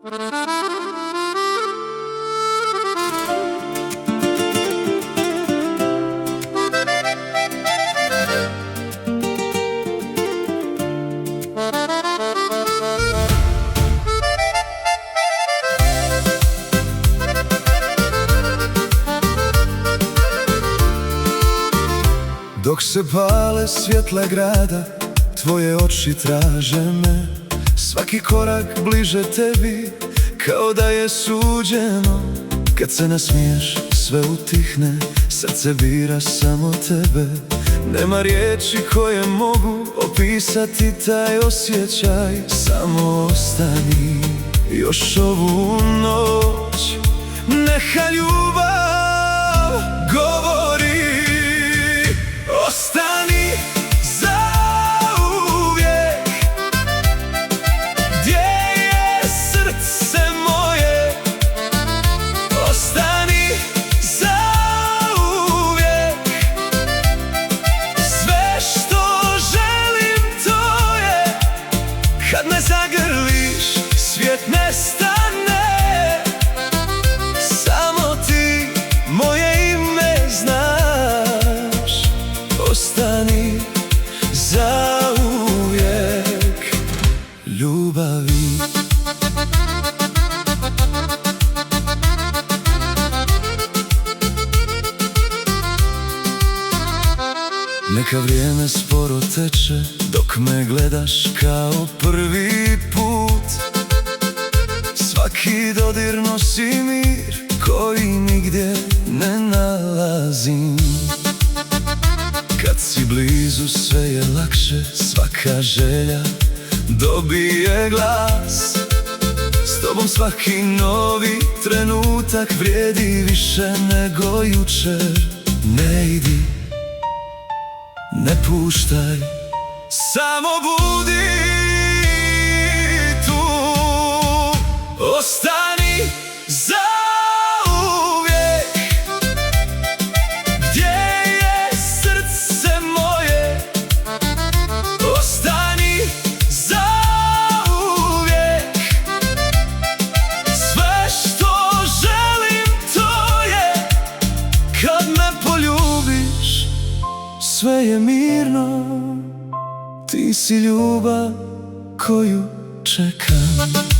Dok se pale svjetla grada, tvoje oči traže me. Svaki korak bliže tebi, kao da je suđeno. Kad se nasmiješ, sve utihne, srce bira samo tebe. Nema riječi koje mogu opisati taj osjećaj. Samo ostani još ovu noć, neka ljubav govori. Ostani zauvijek, gdje je srce moje. Ostani zauvijek, sve što želim to je kad me zagrliš, svijet nestane. Samo ti moje ime znaš. Ostani zauvijek, ljubavi. Neka vrijeme sporo teče, dok me gledaš kao prvi put. Svaki dodir nosi mir koji nigdje ne nalazim. Kad si blizu sve je lakše, svaka želja dobije glas. S tobom svaki novi trenutak vrijedi više nego jučer. Ne idi, ne puštaj, samo budi tu. Ostani zauvijek, gdje je srce moje. Ostani zauvijek, sve što želim to je kad me poljubiš, sve je mirno. Ti si ljubav koju čekam.